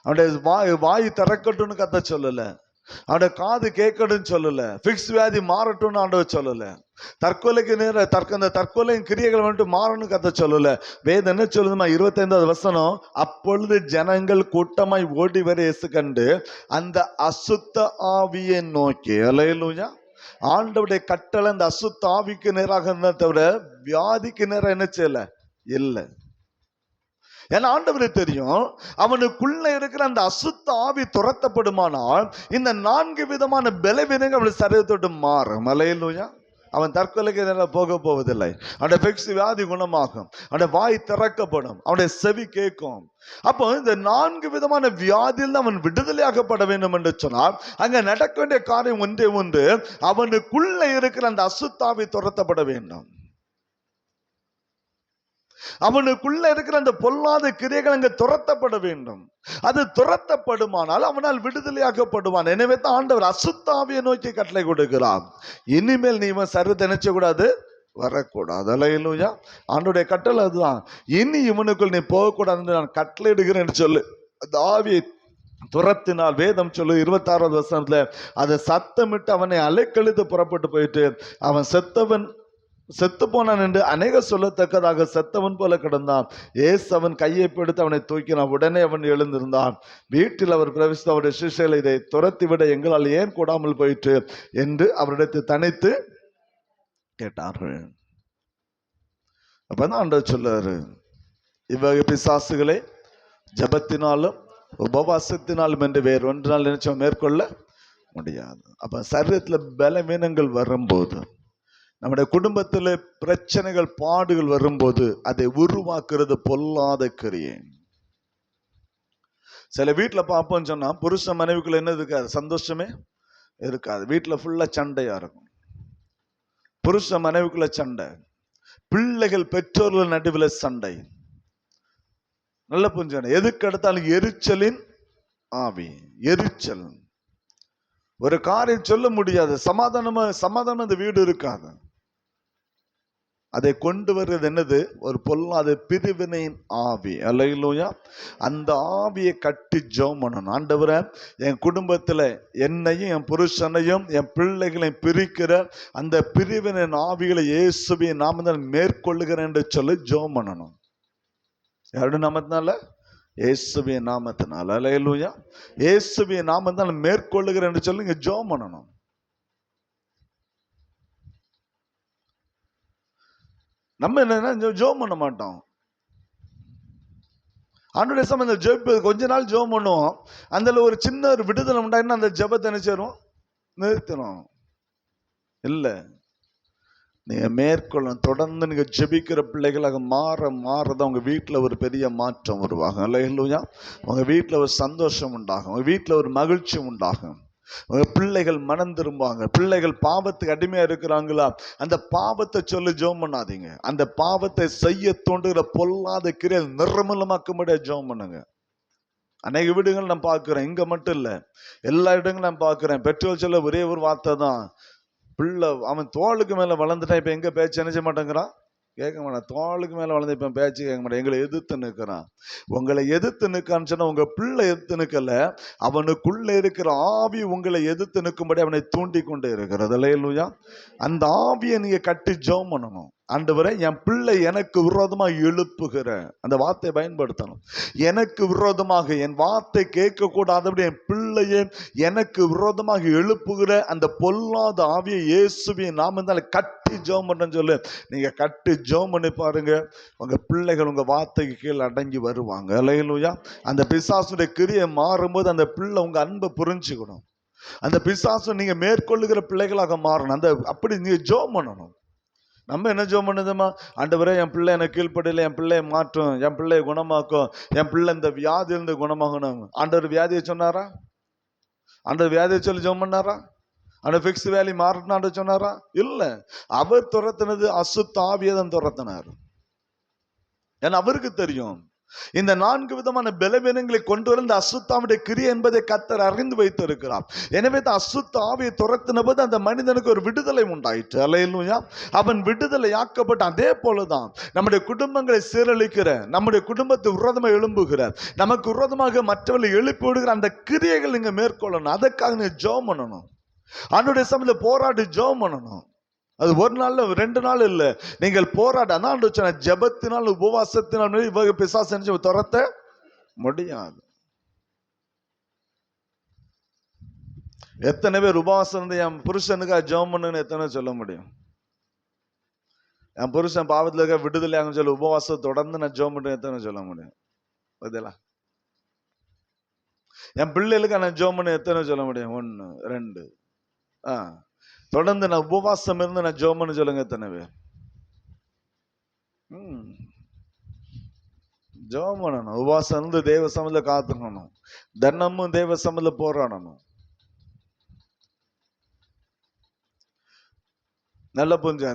அவனுடைய வாய் திறக்கட்டும்னு கத்த சொல்லல. அவனுடைய காது கேட்கட்டும்னு சொல்லல. பிக்ஸ் வியாதி மாறட்டும்னு ஆண்டவர் சொல்லல. தற்கொலைக்கு நேர அந்த தற்கொலையின் கிரியைகள் வந்துட்டு மாறணும்னு கத்த சொல்லல. வேதம் என்ன சொல்லுதுமா? 25வது வசனம், அப்பொழுது ஜனங்கள் கூட்டமாய் ஓடி வர இயேசு கண்டு அந்த அசுத்த ஆவியை நோக்கி. அல்லேலூயா. ஆண்டவருடைய கட்டளை அந்த அசுத்த ஆவிக்கு நேராக இருந்த தவிர வியாதிக்கு நேரம் என்ன செய்யல இல்லை. ஏன்னா ஆண்டவருக்கு தெரியும், அவனுக்குள்ள இருக்கிற அந்த அசுத்த ஆவி துரத்தப்படுமானால் இந்த 4 விதமான பலவீனங்கள் அவனுடைய சரீரத்தோடு மாறும். அல்லேலூயா. அவன் தற்கொலைக்கு நேரம் போக போவதில்லை. அவனுடைய பிக்ஸ் வியாதி குணமாகும், அவனுடைய வாய் திறக்கப்படும், அவனுடைய செவி கேட்கும். அப்போ இந்த 4 விதமான வியாதியில் அவன் விடுதலையாகப்பட வேண்டும் என்று சொன்னால் அங்க நடக்க வேண்டிய காரியம் ஒன்றே ஒன்று, அவனுக்குள்ள இருக்கிற அந்த அசுத்தாவி துரத்தப்பட வேண்டும். அவனுக்குள்ள இருக்கிற அந்த பொல்லாத கிரியைகள் அங்க துரத்தப்பட வேண்டும். அது துரத்தப்படுமானால் அவனால் விடுதலையாக்கப்படுவான். எனவே தான் ஆண்டவர் அசுத்தாவியை நோக்கி கட்டளை கொடுக்கிறார். இனிமேல் நீ இவன் சரீரத்தை நினைச்ச கூடாது, வரக்கூடாது. அல்லேலூயா. ஆண்டவருடைய கட்டளை அதுதான். இனி இவனுக்குள் நீ போகக்கூடாது, நான் கட்டளை இடுகிறேன் சொல்லு. அந்த ஆவியை துரத்தினால் வேதம் சொல்லு 26வது வசனத்துல அதை சத்தமிட்டு அவனை அலைக்கழித்து புறப்பட்டு போயிட்டு அவன் செத்து போனான் என்று அநேக சொல்லத்தக்கதாக செத்தவன் போல கிடந்தான். ஏசு அவன் கையை பிடித்து அவனை தூக்கினான். உடனே அவன் எழுந்திருந்தான். வீட்டில் அவர் பிரவேசித்து அவருடைய சிஷ்யர்களை இதை துரத்தி விட எங்களால் ஏன் கூடாமல் போயிற்று என்று அவரிடத்தை தனித்து கேட்டார்கள். அப்பதான் ஆண்டவர் சொல்றாரு, இவ்வகை பிசாசுகளை ஜபத்தினாலும் உபவாசத்தினாலும் என்று வேறு ஒன்றால் நினைச்சோம் மேற்கொள்ள முடியாது. அப்ப சரீரத்துல பலவீனங்கள் வரும்போது, நம்முடைய குடும்பத்தில் பிரச்சனைகள் பாடுகள் வரும்போது அதை உருவாக்குறது பொல்லாத கிரியை. சில வீட்டில் பார்ப்போம்னு சொன்னா புருஷன் மனைவிக்குள்ள என்ன இருக்காது, சந்தோஷமே இருக்காது. வீட்டில் ஃபுல்லா சண்டையா இருக்கும். புருஷன் மனைவிக்குள்ள சண்டை, பிள்ளைகள் பெற்றோர்கள் நடுவில் சண்டை, நல்ல புரிஞ்சான. எதுக்கு எடுத்தாலும் எரிச்சலின் ஆவி, எரிச்சல். ஒரு காரியம் சொல்ல முடியாது, சமாதானம் அந்த வீடு இருக்காது. அதை கொண்டு வருவது என்னது, ஒரு பொல்லாத பிரிவினையின் ஆவி. அல்லேலூயா. அந்த ஆவியை கட்டி ஜெபம் பண்ணணும். ஆண்டவரே, என் குடும்பத்துல என்னையும் என் புருஷனையும் என் பிள்ளைகளையும் பிரிக்கிற அந்த பிரிவினையின் ஆவிகளை இயேசுவின் நாமத்தால் மேற்கொள்ளுகிறேன் என்று சொல்லி ஜெபம் பண்ணணும். யாருடைய நாமத்தினால? இயேசுவின் நாமத்தினால. அல்லேலூயா. இயேசுவின் நாமத்தால் மேற்கொள்ளுகிறேன் என்று சொல்லி நீங்க ஜெபம் பண்ணணும். நம்ம என்ன ஜெபம் பண்ண மாட்டோம். ஆண்டவருடைய சமயம் ஜெபம் கொஞ்ச நாள் ஜெபம் பண்ணுவோம். அந்த ஒரு சின்ன ஒரு விடுதலை உண்டாயினா அந்த ஜெபத்தை நினைச்சிரும் நிறுத்தணும். இல்ல, நீங்க மேற்கொள்ளணும். தொடர்ந்து நீங்க ஜெபிக்கிற பிள்ளைகளாக மாறதான் உங்க வீட்டுல ஒரு பெரிய மாற்றம் உருவாகும். அல்லேலூயா. உங்க வீட்டுல ஒரு சந்தோஷம் உண்டாகும், உங்க வீட்டுல ஒரு மகிழ்ச்சி உண்டாகும். பிள்ளைகள் மனம் திரும்புவாங்க. பிள்ளைகள் பாவத்துக்கு அடிமையா இருக்கிறாங்களா, அந்த பாவத்தை சொல்லி ஜெபம் பண்ணாதீங்க. அந்த பாவத்தை செய்ய தோன்றுகிற பொல்லாத கிரியல் நிர்மூலமாக்கும்படியா ஜெபம் பண்ணுங்க. அநேக வீடுகள் நான் பார்க்கிறேன், இங்க மட்டும் இல்ல, எல்லா இடங்களும் நான் பார்க்கிறேன். பெற்றோர் சொல்ல ஒரே ஒரு வார்த்தை தான், பிள்ளை அவன் தோளுக்கு மேல வளர்ந்துட்டான், இப்ப எங்க பேச்சு நினைச்ச மாட்டேங்கிறான், கேட்க மாட்டான். தோளுக்கு மேல வளர்ந்து இப்ப பேச்சு கேட்க மாட்டான், எங்களை எதிர்த்து நிற்கிறான். உங்களை எதிர்த்து நிற்கான்னு சொன்னா உங்க பிள்ளை எதிர்த்து நிற்கல, அவனுக்குள்ள இருக்கிற ஆவி உங்களை எதிர்த்து நிற்கும்படி அவனை தூண்டி கொண்டே இருக்கிறது. அல்லேலூயா. அந்த ஆவியை நீங்க கட்டி ஜெபம் பண்ணணும். ஆண்டவரே, என் பிள்ளை எனக்கு விரோதமாக எழுப்புகிற அந்த வார்த்தையை பயன்படுத்தணும். எனக்கு விரோதமாக, என் வார்த்தை கேட்க கூடாதபடி என் பிள்ளையே எனக்கு விரோதமாக எழுப்புகிற அந்த பொல்லாத ஆவியை இயேசுவின் நாமத்தால கட்டி ஜெபம் பண்ணன்னு சொல்லு. நீங்க கட்டி ஜெபம் பண்ணி பாருங்க, உங்க பிள்ளைகள் உங்க வார்த்தைக்கு கீழே அடங்கி வருவாங்க. அல்லேலூயா. அந்த பிசாசுடைய கிரியை மாறும்போது அந்த பிள்ளை உங்க அன்பை புரிஞ்சுக்கணும். அந்த பிசாசு நீங்க மேற்கொள்ளுகிற பிள்ளைகளாக மாறணும். அந்த அப்படி நீங்க ஜெபம் பண்ணணும். நம்ம என்ன ஜெபம் பண்ணுதுமா, ஆண்டவரே என் பிள்ளை எனக்கு கீழ்ப்படியில, என் பிள்ளையை மாற்றும், என் பிள்ளையை குணமாக்கும், என் பிள்ளை இந்த வியாதியிலிருந்து குணமாகணும். ஆண்டவர் வியாதியை சொன்னாரா? ஆண்டவர் வியாதியை சொல்லி ஜெபம் பண்ணாரா? ஆண்டவர் ஃபிக்ஸ் வேலி மாறினான்னு சொன்னாரா? இல்ல. அவர் துரத்தினது அசுத்த ஆவியை தான் துரத்தினார். ஏன்னா அவருக்கு தெரியும் இந்த 4 விதமான பலவீனங்களை கொண்டு வர இந்த அசுத்தாவுடைய கிரியை என்பதை கர்த்தர் அறிந்து வைத்து இருக்கிறார். எனவே தான் அசுத்த ஆவியை துரத்தின போது அந்த மனிதனுக்கு ஒரு விடுதலை உண்டாயிற்று. அல்லேலூயா. அவன் விடுதலை ஆக்கப்பட்ட. அதே போலதான் நம்முடைய குடும்பங்களை சீரழிக்கிற, நம்முடைய குடும்பத்தை விரோதமாக எழும்புகிற, நமக்கு விரோதமாக மற்றவர்களை எழுப்பி விடுகிற அந்த கிரியைகள் நீங்க மேற்கொள்ளணும். அதற்காக நீங்க ஜெபம் பண்ணணும். ஆண்டவருடைய சமயத்துல போராடி ஜெபம் பண்ணணும். அது ஒரு நாள்ல 2 நாள் இல்ல, நீங்கள் போராட. அதான் ஜெபத்தினால் உபவாசத்தினால் பிசாசு துரத்த முடியாது. எத்தனை பேர் உபவாசம் இருந்து என் புருஷனுக்கு ஜெபம் பண்ணுன்னு எத்தனை சொல்ல முடியும்? என் புருஷன் பாவத்துல இருக்க விடுதலை ஆகும் சொல்லி உபவாசம் தொடர்ந்து நான் ஜெபம் பண்ண எத்தனை சொல்ல முடியும்? பதிலா என் பிள்ளைகளுக்கு நான் ஜெபம் பண்ண எத்தனை சொல்ல முடியும்? 1 2 தொடர்ந்து நான் உபவாசம் இருந்து நான் ஜெபம் பண்ண சொல்லுங்க எத்தனை பேர்? ஜெபம் பண்ணணும். உபவாசம் இருந்து தேவ சமூகத்துல காத்துக்கணும். தினமும் தேவ சமூகத்துல போராடணும். நல்ல புரிஞ்சு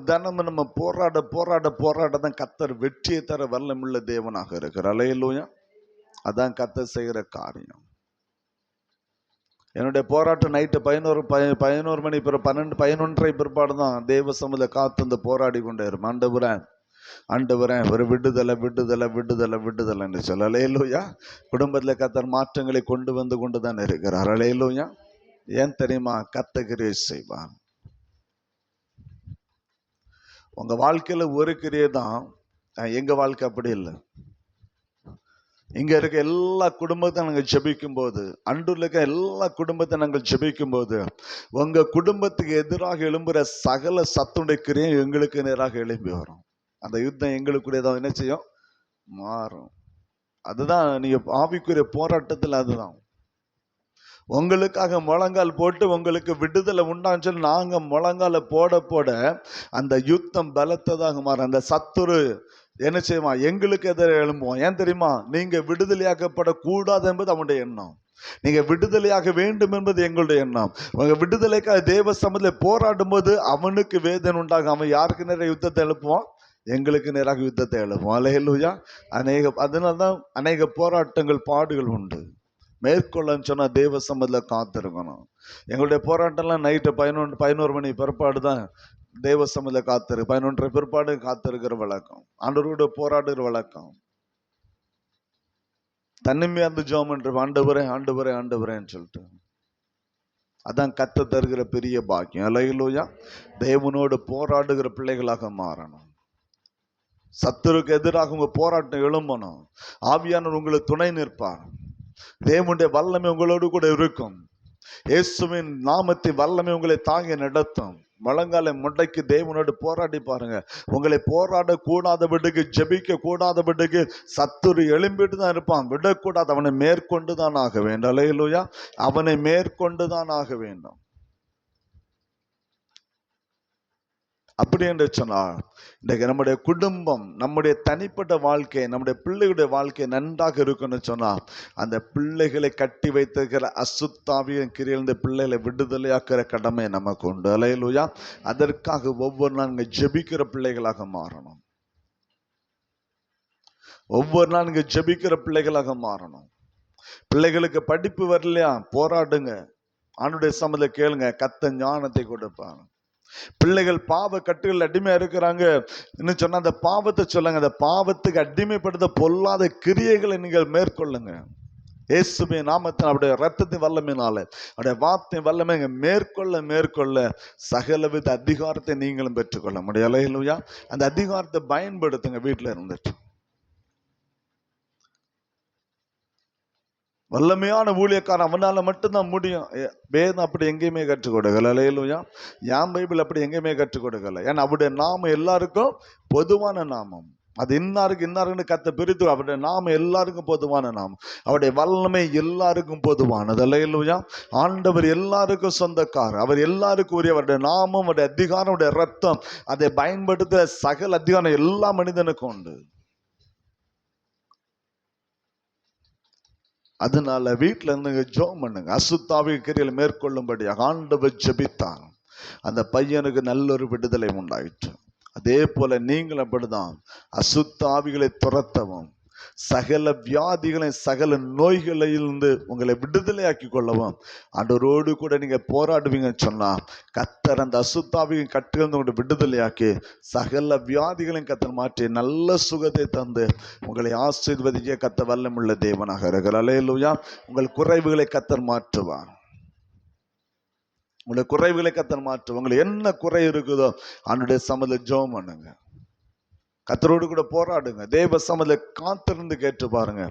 தினமும் நம்ம போராட தான் கர்த்தர் வெற்றியை தர வல்லமுள்ள தேவனாக இருக்கிறார். அல்லேலூயா. அதான் கர்த்தர் செய்கிற காரியம். என்னுடைய போராட்டம் நைட்டு 11 மணி 11:30 பிற்பாடு தான் தேவ சமூகத்துல காத்து போராடி கொண்டே இருக்கும். ஆண்டவரே, ஆண்டவரே ஒரு விடுதலை விடுதலை விடுதலை விடுதலைன்னு சொல்ல. அல்லேலூயா. குடும்பத்தில் கர்த்தர் மாற்றங்களை கொண்டு வந்து கொண்டு தான் இருக்கிறார். அல்லேலூயா. ஏன் தெரியுமா? கர்த்தர் கிரியை செய்வார். உங்க வாழ்க்கையில ஒரு கிரியை தான், எங்க வாழ்க்கை அப்படி இல்லை. இங்க இருக்க எல்லா குடும்பத்தை நாங்கள் ஜெபிக்கும் போது, அன்றுல இருக்க எல்லா குடும்பத்தை நாங்கள் ஜெபிக்கும் போது, உங்க குடும்பத்துக்கு எதிராக எழும்புற சகல சத்துடைய கிரியும் எங்களுக்கு நேராக எழும்பி வரும். அந்த யுத்தம் எங்களுக்குரியதான் என்ன செய்யும்? மாறும். அதுதான் நீங்க ஆவிக்குரிய போராட்டத்தில். அதுதான் உங்களுக்காக முழங்கால் போட்டு உங்களுக்கு விடுதலை உண்டான்னு சொல்லி நாங்க முழங்கால போட போட அந்த யுத்தம் பலத்ததாக மாறும். அந்த சத்துரு என்ன செய்வான்? எங்களுக்கு எதிராக எழும்புவான். ஏன் தெரியுமா? நீங்க விடுதலையாக்கப்படக்கூடாது என்பது அவனுடைய எண்ணம். நீங்க விடுதலையாக வேண்டும் என்பது எங்களுடைய எண்ணம். உங்க விடுதலைக்காக தேவ சமூகத்தில் போராடும் போது அவனுக்கு வேதனை உண்டாகும். அவன் யாருக்கு நேராக யுத்தத்தை எழுப்புவான்? எங்களுக்கு நேராக யுத்தத்தை எழுப்புவான். அல்லேலூயா. அதனால்தான் அநேக போராட்டங்கள், பாடுகள் உண்டு. மேற்கொள்ளன்னு சொன்னா தேவ சமூகத்தில் காத்திருக்கணும். எங்களுடைய போராட்டம்லாம் நைட்டு 11 மணி பிற்பாடு தான் தேவ சமூகத்தில் 11 பிற்பாடு காத்திருக்கிற வழக்கம். ஆண்டவரோட போராடுகிற வழக்கம். தனிமையா இருந்து ஜெபம் பண்ற, ஆண்டவரே ஆண்டவரே ஆண்டவரேன்னு சொல்லிட்டு. அதான் கர்த்தர் தருகிற பெரிய பாக்கியம். அல்லேலூயா. தேவனோடு போராடுகிற பிள்ளைகளாக மாறணும். சத்துருக்கு எதிராக உங்க போராட்டம் எழும்பணும். ஆவியானவர் உங்களுக்கு துணை நிற்பார். தேவனுடைய வல்லமை உங்களோடு கூட இருக்கும். இயேசுவின் நாமத்தின் வல்லமை உங்களை தாங்கி நடத்தும். முழங்காலை முட்டைக்கு தேவனோடு போராடி பாருங்க. உங்களை போராட கூடாதபடிக்கு, ஜெபிக்க கூடாதபடிக்கு சத்துரு எழும்பிட்டு தான் இருப்பான். விடக்கூடாது. அவனை மேற்கொண்டு தான் ஆக வேண்டும். அல்லேலூயா. அவனை மேற்கொண்டு தான் ஆக வேண்டும். அப்படி என்று சொன்னால் இன்றைக்கு நம்முடைய குடும்பம், நம்முடைய தனிப்பட்ட வாழ்க்கை, நம்முடைய பிள்ளைகளுடைய வாழ்க்கை நன்றாக இருக்குன்னு சொன்னா, அந்த பிள்ளைகளை கட்டி வைத்திருக்கிற அசுத்தாவியின் கிரியிலிருந்து பிள்ளைகளை விடுதலையாக்குற கடமை நமக்கு உண்டு. அல்லேலூயா. அதற்காக ஒவ்வொரு நாள் நீங்க ஜெபிக்கிற பிள்ளைகளாக மாறணும். ஒவ்வொரு நாள் நீங்க ஜெபிக்கிற பிள்ளைகளாக மாறணும். பிள்ளைகளுக்கு படிப்பு வரலையா? போராடுங்க. ஆண்டவருடைய சமூகத்தில் கேளுங்க. கர்த்தர் ஞானத்தை கொடுப்பாங்க. பிள்ளைகள் பாவ கட்டுகள் அடிமையா இருக்கிறாங்க சொன்னா அந்த பாவத்தை சொல்லுங்க. அந்த பாவத்துக்கு அடிமைப்படுத்த பொல்லாத கிரியைகளை நீங்கள் மேற்கொள்ளுங்க. இயேசுவின் நாமத்தின் அவருடைய ரத்தத்தின் வல்லமையினால, அவருடைய வார்த்தையின் வல்லமை மேற்கொள்ள மேற்கொள்ள சகலவித அதிகாரத்தை நீங்களும் பெற்றுக்கொள்ள முடியும். அல்லேலூயா. அந்த அதிகாரத்தை பயன்படுத்துங்க. வீட்டில் இருந்துட்டு வல்லமையான ஊழியக்காரன் அவனால மட்டும்தான் முடியும். வேதம் அப்படி எங்கேயுமே கற்றுக் கொடுக்கல. அல்லேலூயா. என் பைபிள் அப்படி எங்கேயுமே கற்றுக் கொடுக்கல. ஏன்னா அவருடைய நாமம் எல்லாருக்கும் பொதுவான நாமம். அது இன்னாருக்கு கத்த பிரித்து, அவருடைய நாமம் எல்லாருக்கும் பொதுவான நாமம். அவருடைய வல்லமை எல்லாருக்கும் பொதுவானது. அல்லேலூயா. ஆண்டவர் எல்லாருக்கும் சொந்தக்காரர். அவர் எல்லாருக்கும் உரிய. அவருடைய நாமம், அவருடைய அதிகாரம், அவருடைய ரத்தம், அதை பயன்படுத்த சகல அதிகாரம் எல்லா மனிதனுக்கும் உண்டு. அதனால வீட்டில இருந்து ஜெபம் பண்ணுங்க. அசுத்தாவி கிரியைகளை மேற்கொள்ளும்படியாக ஆண்டவர் ஜெபித்தார். அந்த பையனுக்கு நல்ல ஒரு விடுதலை உண்டாயிற்று. அதே போல நீங்கள் அப்படிதான் அசுத்தாவிகளை துரத்தவும், சகல வியாதிகளை, சகல நோய்களிலிருந்து உங்களை விடுதலையாக்கி கொள்ளவும் ஆண்டவரோடு கூட நீங்க போராடுவீங்க சொன்னா, கர்த்தர் அந்த அசுத்தாவியின் கட்டிலிருந்து உங்களை விடுதலையாக்கி சகல வியாதிகளையும் கர்த்தர் மாற்றி நல்ல சுகத்தை தந்து உங்களை ஆசீர்வதிக்க கர்த்தர் வல்லமுள்ள தேவனாக இருக்கிறார். அல்லேலூயா. உங்கள் குறைவுகளை கர்த்தர் மாற்றுவார். உங்களுடைய குறைவுகளை கர்த்தர் மாற்றுவார். உங்களுக்கு என்ன குறை இருக்குதோ அவனுடைய சமூகத்தில் ஜெபம் பண்ணுங்க. கர்த்தரோடு கூட போராடுங்க. தேவ சமூகத்தில் காத்திருந்து கேட்டு பாருங்க.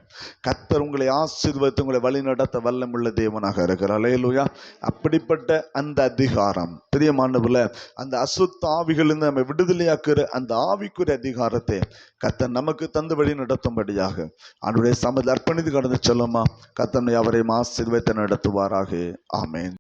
கர்த்தர் உங்களை ஆசீர்வதித்து உங்களை வழி நடத்த வல்லமுள்ள தேவனாக இருக்கிறார். அல்லேலூயா. அப்படிப்பட்ட அந்த அதிகாரம் பிரியமானவர்களே, அந்த அசுத்த ஆவிகளிலிருந்து நம்ம விடுதலையாக்குற அந்த ஆவிக்குரிய அதிகாரத்தை கர்த்தர் நமக்கு தந்து வழி நடத்தும்படியாக அவருடைய சமூகத்தில் அர்ப்பணித்து கடந்து செல்லுமா. கர்த்தர் அவரை ஆசீர்வதித்து நடத்துவாராக. ஆமென்.